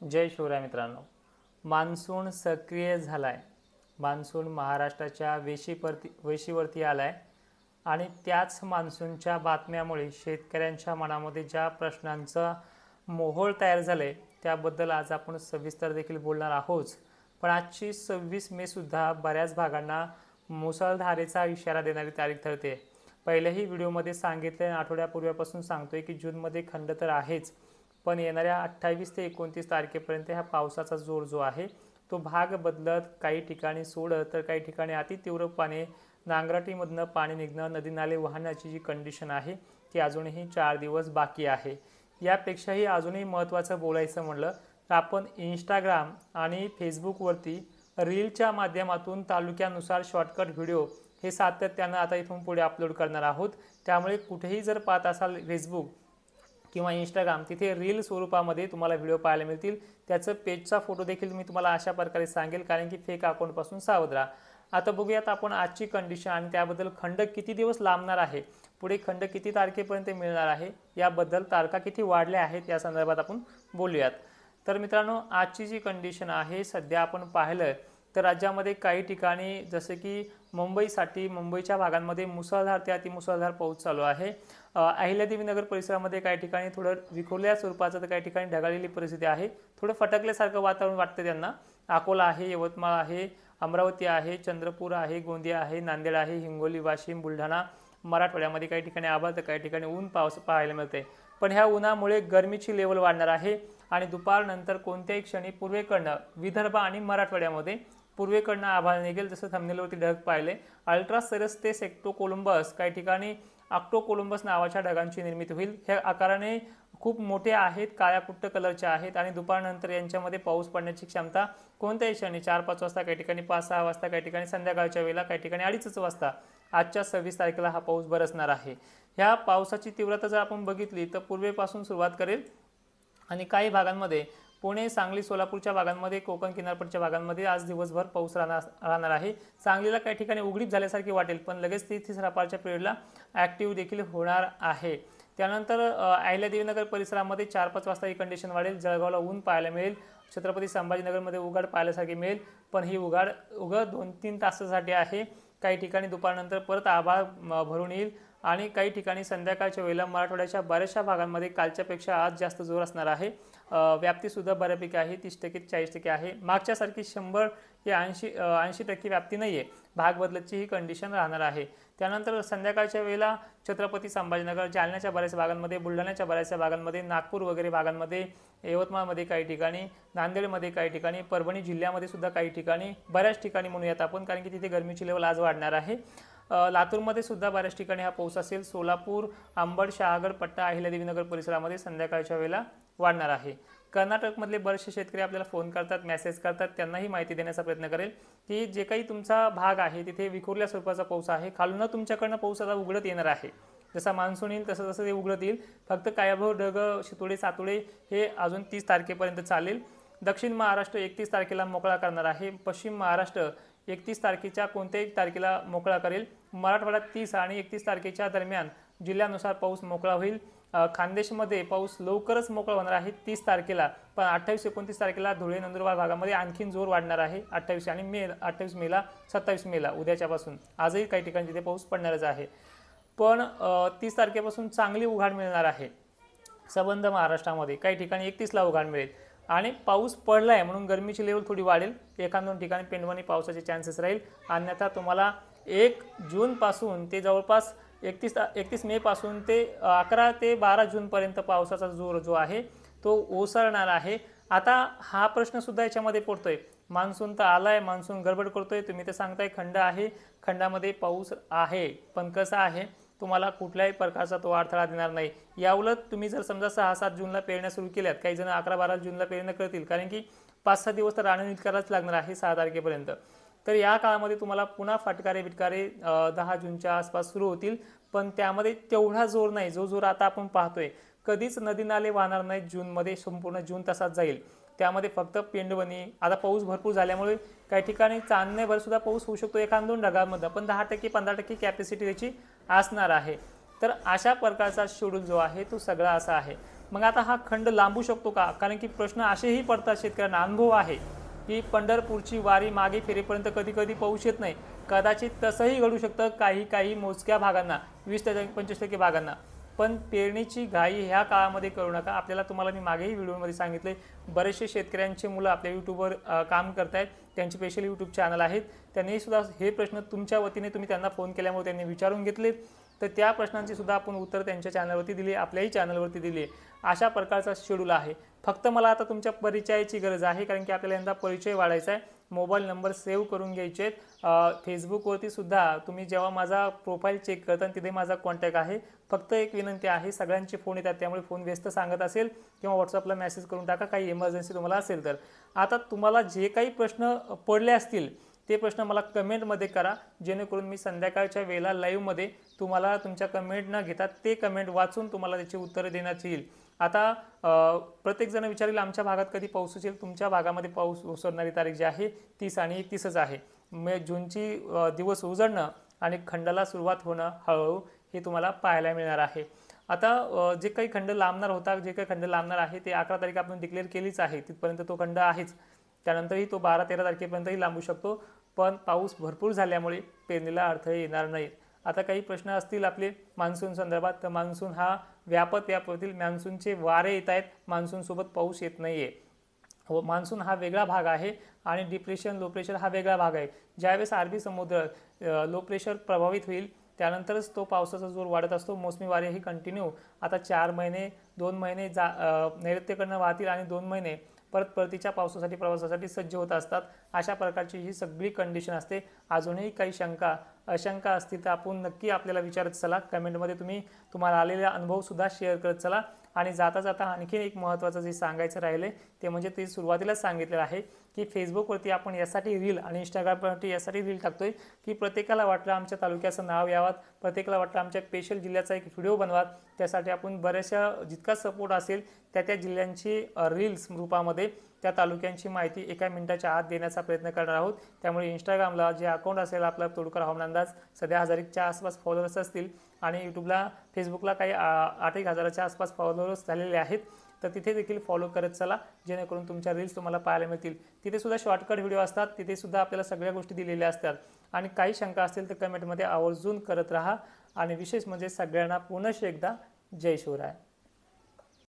जय शिवराय मित्रांनो, मान्सून सक्रिय झालाय। मान्सून महाराष्ट्राच्या वेशीवरती आलाय आणि त्याच मान्सूनच्या बातम्यामुळे शेतकऱ्यांच्या मनामध्ये ज्या प्रश्नांचा मोहोळ तयार झाले त्याबद्दल आज आपण सविस्तर देखील बोलणार आहोत। पण आजची 26 मे सुद्धा बऱ्याच भागांना मुसळधारेचा इशारा देणारी तारीख ठरते। पहिल्याही व्हिडिओमध्ये सांगितले, आठवड्यापूर्वीपासून सांगतोय की जूनमध्ये खंड तर आहेच, पण येणाऱ्या 28 ते 29 तारखेपर्यंत ह्या पावसाचा जोर जो आहे तो भाग बदलत काही ठिकाणी सोडत तर काही ठिकाणी अति तीव्रपणे नांगराटीमधनं पाणी निघणं, नदी नाले वाहण्याची जी कंडिशन आहे ती अजूनही 4 दिवस बाकी आहे। यापेक्षाही अजूनही महत्त्वाचं बोलायचं म्हणलं तर आपण इंस्टाग्राम आणि फेसबुकवरती रीलच्या माध्यमातून तालुक्यानुसार शॉर्टकट व्हिडिओ हे सातत्यानं आता इथून पुढे अपलोड करणार आहोत। त्यामुळे कुठेही जर पाहत असाल फेसबुक किंवा इंस्टाग्राम, तिथे रील स्वरूपामध्ये तुम्हाला व्हिडिओ पाहायला मिळतील। त्याचं पेजचा फोटो देखील मी तुम्हाला अशा प्रकारे सांगेल, कारण की फेक अकाउंटपासून सावध राहा। आता बघूयात आपण आजची कंडिशन आणि त्याबद्दल खंड किती दिवस लांबणार आहे, पुढे खंड किती तारखेपर्यंत मिळणार आहे, याबद्दल तारखा किती वाढल्या आहेत या संदर्भात आपण बोलूयात। तर मित्रांनो, आजची जी कंडिशन आहे सध्या आपण पाहिलं तर राज्यामध्ये काही ठिकाणी जसे की मुंबईच्या भागांमध्ये मुसळधार ते अतिमुसळधार पाऊस चालू आहे। अहिल्यादेवीनगर परिसरामध्ये काही ठिकाणी थोडं विखुरल्या स्वरूपाचं तर काही ठिकाणी ढगाळलेली परिस्थिती आहे। थोडं फटकल्यासारखं वातावरण वाटतं त्यांना। अकोला आहे, यवतमाळ आहे, अमरावती आहे, चंद्रपूर आहे, गोंदिया आहे, नांदेड आहे, हिंगोली, वाशिम, बुलढाणा, मराठवाड्यामध्ये काही ठिकाणी आभाळ तर काही ठिकाणी ऊन पाऊस पाहायला मिळते। पण ह्या उन्हामुळे गरमीची लेवल वाढणार आहे आणि दुपारनंतर कोणत्याही क्षणी पूर्वेकडनं विदर्भ आणि मराठवाड्यामध्ये पूर्वेकडनं आभाळ निघेल। जसं थंबनेलवरती ढग पाहिले, अल्ट्रा सरस ते सेक्टो कोलंबस काही ठिकाणी ऑक्टो कोलंबस नावाच्या ढगांची निर्मिती होईल। हे आकाराने खूप मोठे आहेत, काळ्या कुट्ट कलरचे आहेत आणि दुपारनंतर यांच्यामध्ये पाऊस पडण्याची क्षमता कोणत्याही क्षणी 4-5 वाजता, काही ठिकाणी 5-6 वाजता, काही ठिकाणी संध्याकाळच्या वेळेला, काही ठिकाणी 2:30 वाजता आजच्या 26 तारखेला हा पाऊस बरसणार आहे। ह्या पावसाची तीव्रता जर आपण बघितली तर पूर्वेपासून सुरुवात करेल आणि काही भागांमध्ये पुणे, सांगली, सोलापूरच्या भागांमध्ये, कोकण किनारपट्टीच्या भागांमध्ये आज दिवसभर पाऊस राहणार आहे। सांगलीला काही ठिकाणी उघडीप झाल्यासारखी वाटेल, पण लगेच ती तिसऱ्या पारच्या पिरियडला ॲक्टिव्ह देखील होणार आहे। त्यानंतर अहिल्यादेवीनगर परिसरामध्ये 4-5 वाजता ही कंडिशन वाढेल। जळगावला ऊन पाहायला मिळेल, छत्रपती संभाजीनगरमध्ये उघाड पाहायलासारखी मिळेल, पण ही उघाड 2-3 तासासाठी आहे। काही ठिकाणी दुपारनंतर परत आभाळ भरून येईल आणि काही ठिकाणी संध्याकाळच्या वेळेला मराठवाड्याच्या बऱ्याचशा भागांमध्ये कालच्यापेक्षा आज जास्त जोर असणार आहे। व्याप्तीसुद्धा बऱ्यापैकी आहे, 30% 40% आहे। मागच्यासारखी 100 हे 80% व्याप्ती नाही आहे, भाग बदलतची ही कंडिशन राहणार आहे। त्यानंतर संध्याकाळच्या वेळेला छत्रपती संभाजीनगर, जालन्याच्या बऱ्याचशा भागांमध्ये, बुलढाण्याच्या बऱ्याचशा भागांमध्ये, नागपूर वगैरे भागांमध्ये, यवतमाळमध्ये काही ठिकाणी, नांदेडमध्ये काही ठिकाणी, परभणी जिल्ह्यामध्ये सुद्धा काही ठिकाणी, बऱ्याच ठिकाणी म्हणूयात आपण, कारण की तिथे गरमीची लेवल आज वाढणार आहे। लातूरमध्ये सुद्धा बऱ्याच ठिकाणी हा पाऊस असेल। सोलापूर, अंबड, शहागड पट्टा, अहिल्यादेवीनगर परिसरामध्ये संध्याकाळच्या वेळेला वाढणार आहे। कर्नाटकमधले बरेचसे शेतकरी आपल्याला फोन करतात, मेसेज करतात, त्यांनाही माहिती देण्याचा प्रयत्न करेल की जे काही तुमचा भाग आहे तिथे विखुरल्या स्वरूपाचा पाऊस आहे, खालून तुमच्याकडनं पाऊस आता उघडत येणार आहे। जसा मान्सून येईल तसं तसं ते उघडत येईल, फक्त कायाभोर ढग, शितोडे सातोडे हे अजून 30 तारखेपर्यंत चालेल। दक्षिण महाराष्ट्र 31 तारखेला मोकळा करणार आहे, पश्चिम महाराष्ट्र 31 तारखेच्या कोणत्याही तारखेला मोकळा करेल। मराठवाड्यात 30 आणि 31 तारखेच्या दरम्यान जिल्ह्यानुसार पाऊस मोकळा होईल। खानदेशमध्ये पाऊस लवकरच मोकळा होणार आहे 30 तारखेला, पण 28-29 तारखेला धुळे, नंदुरबार भागामध्ये आणखीन जोर वाढणार आहे। 28 मेला 27 मेला उद्याच्यापासून आजही काही ठिकाणी तिथे पाऊस पडणारच आहे, पण 30 तारखेपासून चांगली उघाड मिळणार आहे। संबंध महाराष्ट्रामध्ये काही ठिकाणी 31ला उघाड मिळेल आणि पाऊस पडलाय म्हणून गरमीची लेवल थोडी वाढेल। 1-2 ठिकाणी पेंडवणी पावसाचे चान्सेस राहील, अन्यथा तुम्हाला 1 जूनपासून ते जवळपास 31 मे पासून ते 11 ते 12 जूनपर्यंत पावसाचा जोर जो आहे तो ओसरणार आहे। आता हा प्रश्न सुद्धा याच्यामध्ये पडतोय, मान्सून तर आलाय, मान्सून गडबड करतोय, तुम्ही तर सांगताय खंड आहे, खंडामध्ये पाऊस आहे, पण कसा आहे, तुम्हाला कुठल्याही प्रकारचा तो अडथळा देणार नाही। याउलट तुम्ही जर समजा 6-7 जूनला पेरण्या सुरू केल्यात, काही जण 11-12 जूनला पेरण्या करतील, कारण की 5-6 दिवस तर रानं नीट करायलाच लागणार आहे 6 तारखेपर्यंत। तर या काळामध्ये तुम्हाला पुन्हा फटकारे 10 जूनच्या आसपास सुरू होतील, पण त्यामध्ये तेवढा जोर नाही जो जोर आता आपण पाहतोय। कधीच नदी नाले वाहणार नाहीत जूनमध्ये, संपूर्ण जून तसाच जाईल। त्यामध्ये फक्त पेंडवणी, आता पाऊस भरपूर झाल्यामुळे काही ठिकाणी चांदणेभर सुद्धा पाऊस होऊ शकतो 1-2 ढगांमध्ये, पण 10%-15% कॅपॅसिटी त्याची असणार आहे। तर अशा प्रकारचा शेड्यूल जो आहे तो सगळा असा आहे। मग आता हा खंड लांबू शकतो का? कारण की प्रश्न असेही पडतात शेतकऱ्यांना, अनुभव आहे की पंढरपूरची वारी मागे फेरेपर्यंत कधी कधी पाऊस येत नाही. कदाचित तसंही घडू शकतं काही मोजक्या भागांना, 20-25% भागांना. पण पेरणीची घाई ह्या काळामध्ये करू नका. तुम्हाला मी मागेही व्हिडिओमध्ये सांगितले, बरेचसे शेतकऱ्यांचे मुलं आपल्या यूट्यूबवर काम करत आहेत, त्यांचे स्पेशल यूट्यूब चॅनल आहेत. त्यांनी सुद्धा हे प्रश्न तुमच्या वतीने तुम्ही त्यांना फोन केल्यामुळे त्यांनी विचारून घेतले, तर त्या प्रश्नांची सुद्धा आपण उत्तर त्यांच्या चॅनलवरती दिली, आपल्याही चॅनलवरती दिली. अशा प्रकारचा शेड्यूल आहे. फक्त मला आता तुमच्या परिचयाची गरज आहे, कारण की आपल्याला यंदा परिचय वाढायचा आहे. मोबाईल नंबर सेव्ह करून घ्यायचे आहेत. फेसबुकवरती सुद्धा तुम्ही जेव्हा माझा प्रोफाईल चेक करता तिथे माझा कॉन्टॅक्ट आहे. फक्त एक विनंती आहे, सगळ्यांचे फोन येतात त्यामुळे फोन व्यस्त सांगत असेल किंवा व्हॉट्सअपला मेसेज करून टाका, काही इमर्जन्सी तुम्हाला असेल तर. आता तुम्हाला जे काही प्रश्न पडले असतील ते प्रश्न मला कमेंटमध्ये करा, जेणेकरून मी संध्याकाळच्या वेळेला लाईव्हमध्ये तुम्हाला तुमच्या कमेंट न घेता ते कमेंट वाचून तुम्हाला त्याची उत्तरं देण्यात येईल. आता प्रत्येकजण विचारेल आमच्या भागात कधी पाऊस असेल. तुमच्या भागामध्ये पाऊस ओसरणारी तारीख जी आहे 30 आणि 31च आहे. जूनची दिवस उजळणं आणि खंडाला सुरुवात होणं हळूहळू हे तुम्हाला पाहायला मिळणार आहे. आता जे काही खंड लांबणार होता, जे काही खंड लांबणार आहे ते 11 तारीख आपण डिक्लेअर केलीच आहे, तिथपर्यंत तो खंड आहेच. त्यानंतरही तो 12-13 तारखेपर्यंतही लांबू शकतो, पण पाऊस भरपूर झाल्यामुळे पेरणीला अडथळे येणार नाहीत. आता काही प्रश्न असतील आपले मान्सून संदर्भात, तर मान्सून हा व्यापत होतील. मान्सूनचे वारे येत आहेत, मान्सूनसोबत पाऊस येत नाही आहे. मान्सून हा वेगळा भाग आहे आणि डिप्रेशन लो प्रेशर हा वेगळा भाग आहे. ज्यावेळेस अरबी समुद्र लो प्रेशर प्रभावित होईल त्यानंतरच तो पावसाचा जोर वाढत असतो. मोसमी वारे ही कंटिन्यू आता 4 महिने 2 महिने नैऋत्येकडनं वाहतील आणि 2 महिने परतीच्या पावसासाठी प्रवासासाठी सज्ज होत असतात. अशा प्रकारची ही सगळी कंडिशन असते. अजूनही काही अशंका असतील तर आपण नक्की आपल्याला विचारत चला. कमेंटमध्ये तुम्हाला आलेला अनुभवसुद्धा शेअर करत चला. आणि जाता आणखी एक महत्त्वाचं जे सांगायचं राहिले ते म्हणजे ते सुरुवातीलाच सांगितलेलं आहे की फेसबुकवरती आपण यासाठी रील आणि इंस्टाग्रामवरती यासाठी रील टाकतोय की प्रत्येकाला वाटलं आमच्या तालुक्याचं नाव यावं, प्रत्येकाला वाटलं आमच्या स्पेशल जिल्ह्याचा एक व्हिडिओ बनवा. त्यासाठी आपण बऱ्याचशा जितका सपोर्ट असेल त्या जिल्ह्यांची रील्स रूपामध्ये त्या तालुक्यांची माहिती 1 मिनिटाच्या आत देण्याचा प्रयत्न करणार आहोत. त्यामुळे इंस्टाग्रामला जे अकाउंट असेल आपला तोडकर हवामान अंदाज, सध्या 1000च्या आसपास फॉलोअर्स असतील आणि यूट्यूबला फेसबुकला काही 8-1 हजाराच्या आसपास फॉलोअर्स झालेले आहेत. तर तिथे देखील फॉलो करत चला, जेणेकरून तुमच्या रील्स तुम्हाला पाहायला मिळतील. तिथे सुद्धा शॉर्टकट व्हिडिओ असतात, तिथे सुद्धा आपल्याला सगळ्या गोष्टी दिलेल्या असतात. आणि काही शंका असतील तर कमेंटमध्ये आवर्जून करत राहा. आणि विशेष म्हणजे सगळ्यांना पुनश्च एकदा जय शिवराय.